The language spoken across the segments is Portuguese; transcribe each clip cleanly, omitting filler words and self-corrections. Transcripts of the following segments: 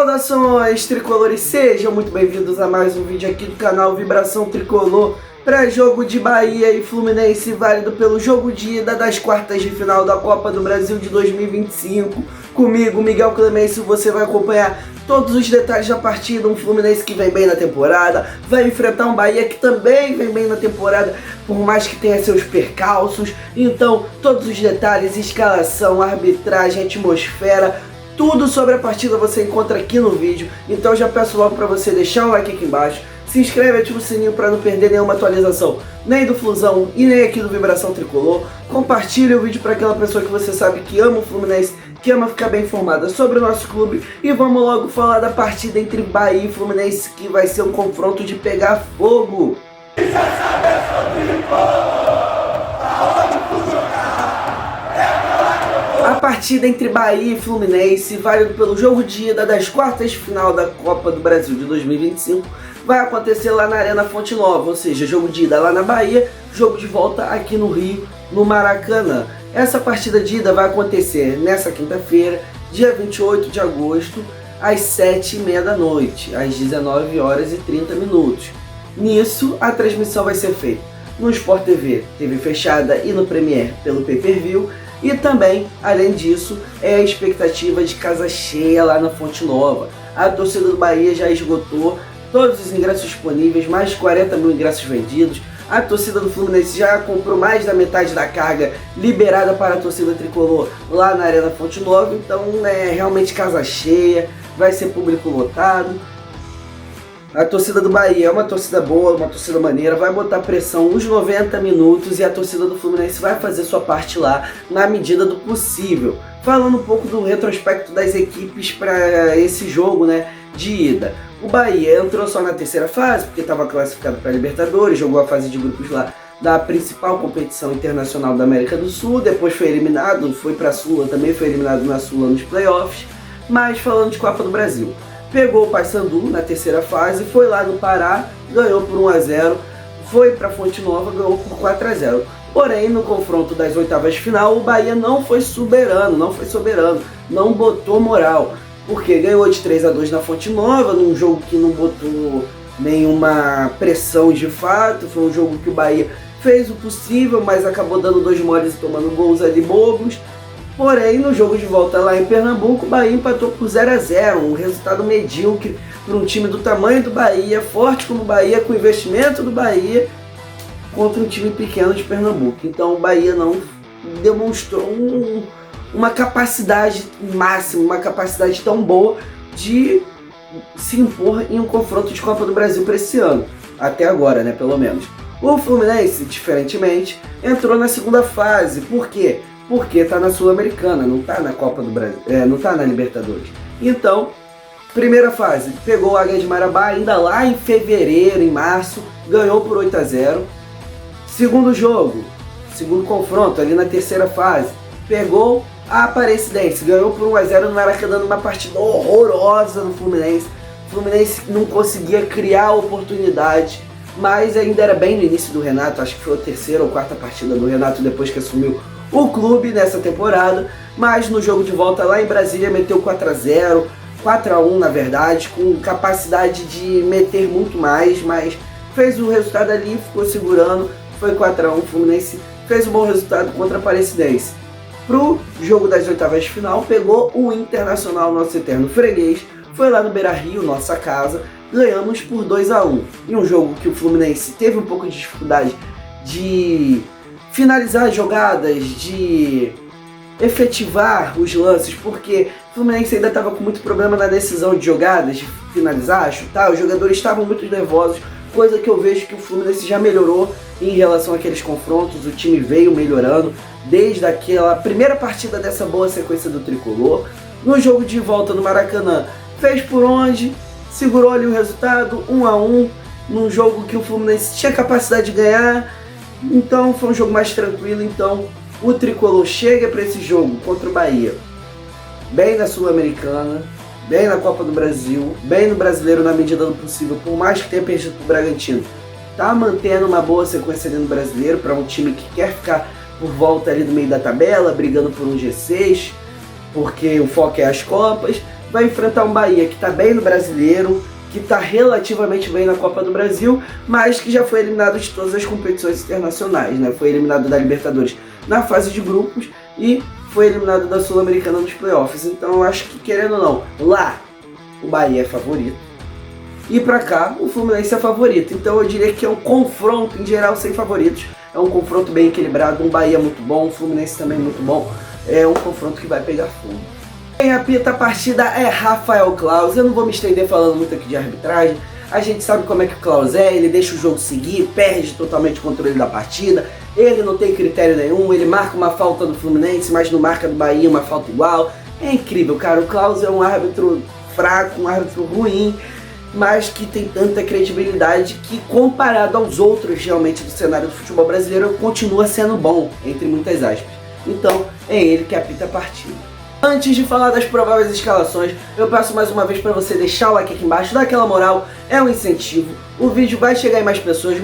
Saudações tricolores, sejam muito bem-vindos a mais um vídeo aqui do canal Vibração Tricolor. Pré-jogo de Bahia e Fluminense, válido pelo jogo de ida das quartas de final da Copa do Brasil de 2025. Comigo, Miguel Clemêncio, você vai acompanhar todos os detalhes da partida. Um Fluminense que vem bem na temporada, vai enfrentar um Bahia que também vem bem na temporada, por mais que tenha seus percalços. Então, todos os detalhes, escalação, arbitragem, atmosfera, tudo sobre a partida você encontra aqui no vídeo. Então eu já peço logo para você deixar um like aqui embaixo, se inscreve e ativa o sininho para não perder nenhuma atualização, nem do Flusão e nem aqui do Vibração Tricolor. Compartilhe o vídeo para aquela pessoa que você sabe que ama o Fluminense, que ama ficar bem informada sobre o nosso clube. E vamos logo falar da partida entre Bahia e Fluminense, que vai ser um confronto de pegar fogo. A partida entre Bahia e Fluminense, válido pelo jogo de ida das quartas de final da Copa do Brasil de 2025, vai acontecer lá na Arena Fonte Nova, ou seja, jogo de ida lá na Bahia, jogo de volta aqui no Rio, no Maracanã. Essa partida de ida vai acontecer nessa quinta-feira, dia 28 de agosto, às 7h30 da noite, às 19h30. Nisso, a transmissão vai ser feita no Sport TV, TV fechada, e no Premiere pelo pay-per-view. E também, além disso, é a expectativa de casa cheia lá na Fonte Nova. A torcida do Bahia já esgotou todos os ingressos disponíveis, mais de 40 mil ingressos vendidos. A torcida do Fluminense já comprou mais da metade da carga liberada para a torcida tricolor lá na Arena Fonte Nova. Então é realmente casa cheia, vai ser público lotado. A torcida do Bahia é uma torcida boa, uma torcida maneira, vai botar pressão uns 90 minutos e a torcida do Fluminense vai fazer sua parte lá na medida do possível. Falando um pouco do retrospecto das equipes para esse jogo, né, de ida. O Bahia entrou só na terceira fase, porque estava classificado para a Libertadores, jogou a fase de grupos lá da principal competição internacional da América do Sul, depois foi eliminado, foi para a Sula, também foi eliminado na Sula nos playoffs. Mas falando de Copa do Brasil, pegou o Paysandu na terceira fase, foi lá no Pará, ganhou por 1-0, foi para Fonte Nova, ganhou por 4-0. Porém, no confronto das oitavas de final, o Bahia não foi soberano, não botou moral, porque ganhou de 3-2 na Fonte Nova, num jogo que não botou nenhuma pressão de fato. Foi um jogo que o Bahia fez o possível, mas acabou dando dois moles e tomando gols ali bobos. Porém, no jogo de volta lá em Pernambuco, o Bahia empatou por 0-0, um resultado medíocre para um time do tamanho do Bahia, forte como o Bahia, com investimento do Bahia, contra um time pequeno de Pernambuco. Então o Bahia não demonstrou uma capacidade máxima, uma capacidade tão boa de se impor em um confronto de Copa do Brasil para esse ano, até agora, né, pelo menos. O Fluminense, diferentemente, entrou na segunda fase. Por quê? Porque está na Sul-Americana, não está na Copa do Brasil, não está na Libertadores. Então, primeira fase, pegou o Águia de Marabá ainda lá em fevereiro, em março, ganhou por 8-0. Segundo jogo, segundo confronto, ali na terceira fase, pegou a Aparecidense, ganhou por 1-0 no Maracanã, numa partida horrorosa do Fluminense. O Fluminense não conseguia criar oportunidade, mas ainda era bem no início do Renato, acho que foi a terceira ou quarta partida do Renato depois que assumiu o clube nessa temporada. Mas no jogo de volta lá em Brasília meteu 4-0, 4-1 na verdade, com capacidade de meter muito mais, mas fez o resultado ali, ficou segurando, foi 4-1, o Fluminense fez um bom resultado contra a Aparecidense. Pro jogo das oitavas de final, pegou o Internacional, nosso eterno freguês, foi lá no Beira-Rio, nossa casa, ganhamos por 2-1. E um jogo que o Fluminense teve um pouco de dificuldade de finalizar as jogadas, de efetivar os lances, porque o Fluminense ainda estava com muito problema na decisão de jogadas, de finalizar, chutar. Os jogadores estavam muito nervosos, coisa que eu vejo que o Fluminense já melhorou em relação àqueles confrontos. O time veio melhorando desde aquela primeira partida dessa boa sequência do Tricolor. No jogo de volta no Maracanã, fez por onde, segurou ali o resultado, 1-1, num jogo que o Fluminense tinha capacidade de ganhar. Então foi um jogo mais tranquilo. Então o Tricolor chega para esse jogo contra o Bahia bem na Sul-Americana, bem na Copa do Brasil, bem no Brasileiro na medida do possível, por mais que tenha perdido para o Bragantino. Tá mantendo uma boa sequência ali no Brasileiro para um time que quer ficar por volta ali do meio da tabela, brigando por um G6, porque o foco é as Copas. vai enfrentar um Bahia que está bem no Brasileiro, que está relativamente bem na Copa do Brasil, mas que já foi eliminado de todas as competições internacionais, né? Foi eliminado da Libertadores na fase de grupos e foi eliminado da Sul-Americana nos playoffs. Então eu acho que, querendo ou não, lá o Bahia é favorito e pra cá o Fluminense é favorito. Então eu diria que é um confronto em geral sem favoritos. É um confronto bem equilibrado, um Bahia muito bom, um Fluminense também muito bom. É um confronto que vai pegar fogo. Quem apita a partida é Rafael Claus. Eu não vou me estender falando muito aqui de arbitragem. A gente sabe como é que o Claus é, ele deixa o jogo seguir, perde totalmente o controle da partida. Ele não tem critério nenhum, ele marca uma falta do Fluminense, mas não marca do Bahia uma falta igual. É incrível, cara. O Claus é um árbitro fraco, um árbitro ruim, mas que tem tanta credibilidade que, comparado aos outros realmente do cenário do futebol brasileiro, continua sendo bom, entre muitas aspas. Então, é ele que apita a partida. Antes de falar das prováveis escalações, eu peço mais uma vez para você deixar o like aqui embaixo, dar aquela moral, é um incentivo. O vídeo vai chegar em mais pessoas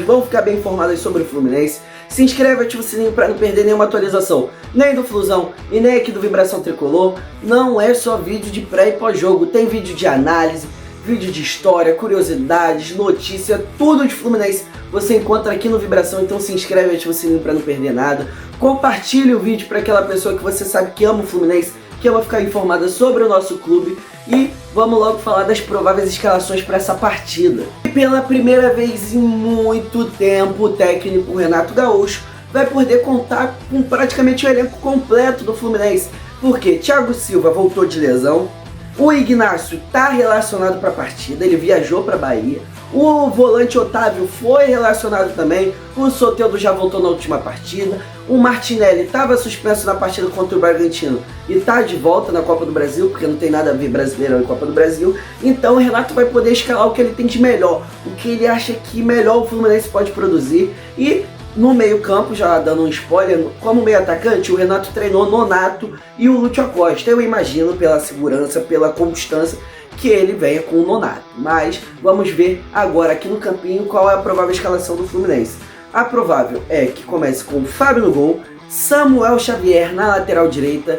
vão ficar bem informadas sobre o Fluminense. Se inscreve, ativa o sininho para não perder nenhuma atualização, nem do Flusão e nem aqui do Vibração Tricolor. Não é só vídeo de pré e pós-jogo, tem vídeo de análise, vídeo de história, curiosidades, notícia, tudo de Fluminense você encontra aqui no Vibração. Então se inscreve e ativa o sininho para não perder nada. Compartilhe o vídeo para aquela pessoa que você sabe que ama o Fluminense, que ama ficar informada sobre o nosso clube. E vamos logo falar das prováveis escalações para essa partida. E pela primeira vez em muito tempo, o técnico Renato Gaúcho vai poder contar com praticamente o elenco completo do Fluminense. Porque Thiago Silva voltou de lesão, o Ignacio está relacionado para a partida, ele viajou para a Bahia. O volante Otávio foi relacionado também, o Soteldo já voltou na última partida, o Martinelli estava suspenso na partida contra o Bragantino e está de volta na Copa do Brasil, porque não tem nada a ver Brasileirão e Copa do Brasil. Então o Renato vai poder escalar o que ele tem de melhor, o que ele acha que melhor o Fluminense pode produzir. E no meio campo, já dando um spoiler, como meio atacante, o Renato treinou Nonato e o Lúcio Acosta. Eu imagino, pela segurança, pela constância, que ele venha com o Nonato. Mas vamos ver agora aqui no campinho qual é a provável escalação do Fluminense. A provável é que comece com o Fábio no gol, Samuel Xavier na lateral direita,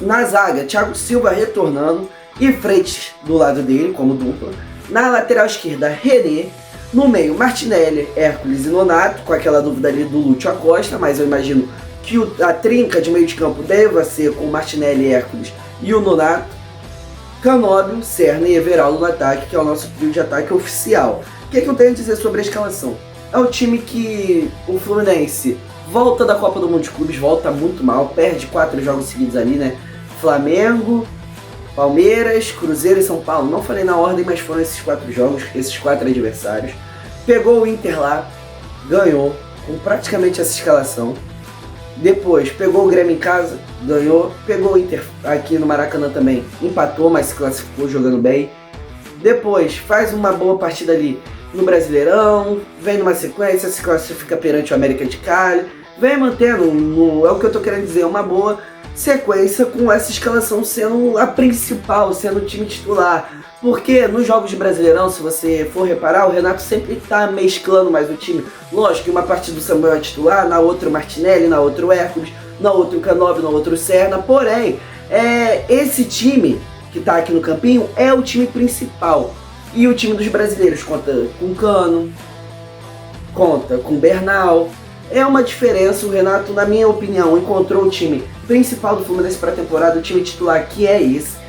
na zaga Thiago Silva retornando e Freitas do lado dele como dupla, na lateral esquerda René, no meio Martinelli, Hércules e Nonato, com aquela dúvida ali do Lúcio Acosta, mas eu imagino que a trinca de meio de campo deva ser com Martinelli, Hércules e o Nonato. Canóbio, Serna e Everaldo no ataque, que é o nosso trio de ataque oficial. O que eu tenho a dizer sobre a escalação? É um time que o Fluminense volta da Copa do Mundo de Clubes, volta muito mal, perde 4 jogos seguidos ali, né? Flamengo, Palmeiras, Cruzeiro e São Paulo. Não falei na ordem, mas foram esses 4 jogos, esses 4 adversários. Pegou o Inter lá, ganhou com praticamente essa escalação. Depois pegou o Grêmio em casa, ganhou. Pegou o Inter aqui no Maracanã também, empatou, mas se classificou jogando bem. Depois faz uma boa partida ali no Brasileirão, vem numa sequência, se classifica perante o América de Cali, vem mantendo, é o que eu tô querendo dizer, uma boa sequência com essa escalação sendo a principal, sendo o time titular. Porque nos jogos de Brasileirão, se você for reparar, o Renato sempre tá mesclando mais o time. Lógico que uma partida do Samuel é titular, na outra o Martinelli, na outra o Hércules, na outra o Canóbio, na outra o Serna. Porém, esse time que tá aqui no campinho é o time principal. E o time dos brasileiros conta com Cano, conta com Bernal. É uma diferença. O Renato, na minha opinião, encontrou o time principal do Fluminense para a temporada, o time titular que é esse.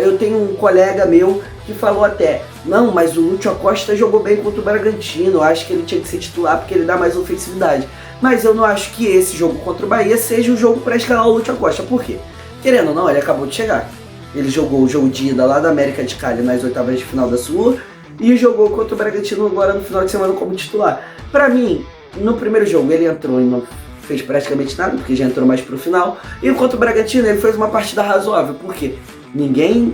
Eu tenho um colega meu que falou até, não, mas o Lúcio Acosta jogou bem contra o Bragantino, eu acho que ele tinha que ser titular porque ele dá mais ofensividade. Mas eu não acho que esse jogo contra o Bahia seja o jogo para escalar o Lúcio Acosta. Por quê? Querendo ou não, ele acabou de chegar. Ele jogou o jogo de ida lá da América de Cali nas oitavas de final da Sul e jogou contra o Bragantino agora no final de semana como titular. Pra mim, no primeiro jogo ele entrou e não fez praticamente nada, porque já entrou mais pro final. E contra o Bragantino ele fez uma partida razoável, por quê?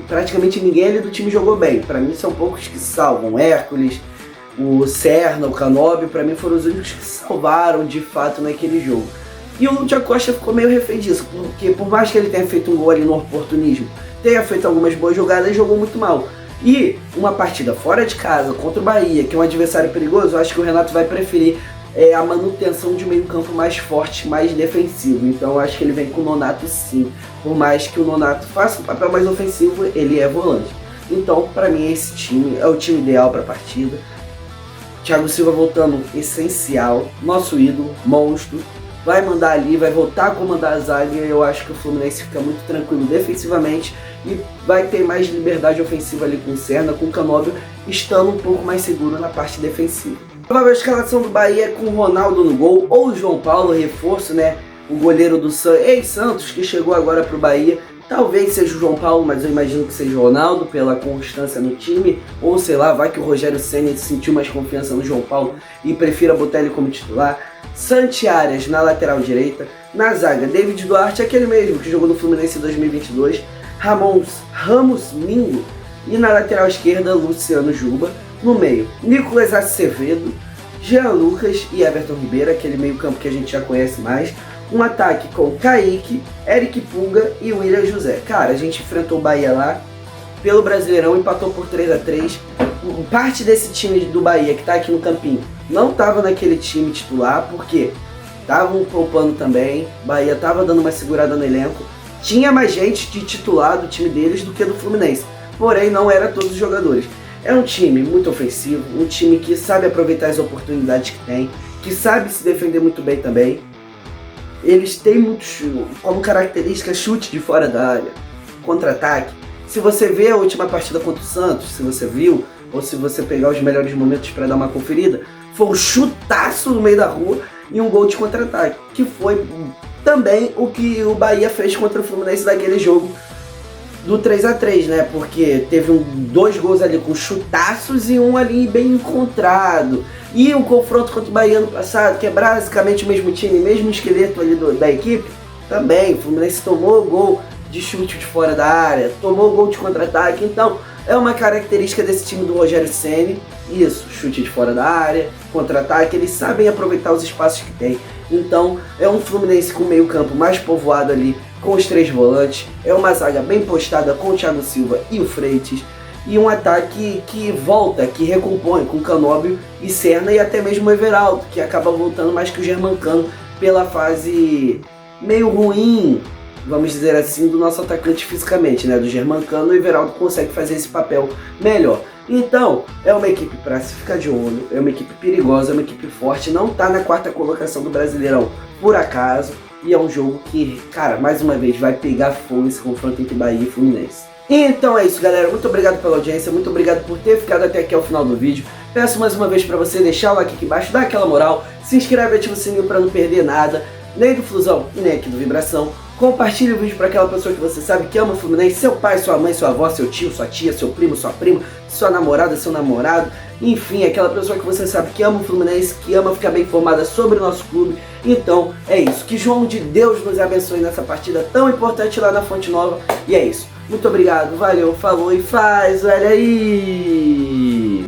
Praticamente ninguém ali do time jogou bem. Pra mim são poucos que salvam. Hércules, o Serna, o Canóbio, pra mim foram os únicos que salvaram de fato naquele jogo. E o Lúcio Acosta ficou meio refém disso, porque por mais que ele tenha feito um gol ali no oportunismo, tenha feito algumas boas jogadas, ele jogou muito mal. E uma partida fora de casa contra o Bahia, que é um adversário perigoso, eu acho que o Renato vai preferir a manutenção de meio campo mais forte, mais defensivo. Então eu acho que ele vem com o Nonato sim. Por mais que o Nonato faça um papel mais ofensivo, ele é volante. Então, para mim, esse time é o time ideal para a partida. Thiago Silva voltando, essencial. Nosso ídolo, monstro. Vai mandar ali, vai voltar a comandar a zaga. Eu acho que o Fluminense fica muito tranquilo defensivamente e vai ter mais liberdade ofensiva ali com o Serna, com o Canóbio, estando um pouco mais seguro na parte defensiva. A provável escalação do Bahia é com o Ronaldo no gol, ou o João Paulo, reforço, né? O goleiro do ex-Santos, que chegou agora para o Bahia. Talvez seja o João Paulo, mas eu imagino que seja o Ronaldo, pela constância no time. Ou sei lá, vai que o Rogério Ceni sentiu mais confiança no João Paulo e prefira botar ele como titular. Santi Arias na lateral direita. Na zaga, David Duarte, aquele mesmo que jogou no Fluminense em 2022. Ramos Mingo. E na lateral esquerda, Luciano Juba. No meio, Nicolas Acevedo, Jean Lucas e Everton Ribeiro, aquele meio campo que a gente já conhece mais. Um ataque com Kaique, Eric Pulga e William José. Cara, a gente enfrentou o Bahia lá pelo Brasileirão, empatou por 3-3. Parte desse time do Bahia que tá aqui no campinho não tava naquele time titular, porque estavam poupando também. Bahia tava dando uma segurada no elenco. Tinha mais gente de titular do time deles do que do Fluminense, porém não era todos os jogadores. É um time muito ofensivo, um time que sabe aproveitar as oportunidades que tem, que sabe se defender muito bem também. Eles têm muito como característica chute de fora da área, contra-ataque. Se você vê a última partida contra o Santos, se você viu, ou se você pegar os melhores momentos para dar uma conferida, foi um chutaço no meio da rua e um gol de contra-ataque, que foi também o que o Bahia fez contra o Fluminense naquele jogo do 3-3, né? Porque teve dois gols ali com chutaços e um ali bem encontrado. E o confronto contra o Bahia ano passado, que é basicamente o mesmo time, mesmo esqueleto ali da equipe, também. O Fluminense tomou gol de chute de fora da área, tomou gol de contra-ataque. Então, é uma característica desse time do Rogério Ceni. Isso, chute de fora da área, contra-ataque, eles sabem aproveitar os espaços que tem. Então, é um Fluminense com meio campo mais povoado ali, com os 3 volantes. É uma zaga bem postada com o Thiago Silva e o Freitas. E um ataque que volta, que recompõe com Canóbio e Serna e até mesmo o Everaldo, que acaba voltando mais que o Germancano pela fase meio ruim, vamos dizer assim, do nosso atacante fisicamente, né? Do Germancano, o Everaldo consegue fazer esse papel melhor. Então, é uma equipe para se ficar de olho, é uma equipe perigosa, é uma equipe forte, não tá na 4ª colocação do Brasileirão por acaso, e é um jogo que, cara, mais uma vez vai pegar fogo esse confronto entre Bahia e Fluminense. Então é isso, galera, muito obrigado pela audiência, muito obrigado por ter ficado até aqui ao final do vídeo. Peço mais uma vez para você deixar o like aqui embaixo, dar aquela moral, se inscreve e ativa o sininho para não perder nada, nem do Flusão e nem aqui do Vibração. Compartilhe o vídeo para aquela pessoa que você sabe que ama o Fluminense, seu pai, sua mãe, sua avó, seu tio, sua tia, seu primo, sua prima, sua namorada, seu namorado, enfim, aquela pessoa que você sabe que ama o Fluminense, que ama ficar bem informada sobre o nosso clube. Então é isso, que João de Deus nos abençoe nessa partida tão importante lá na Fonte Nova. E é isso, muito obrigado, valeu, falou e faz, olha aí!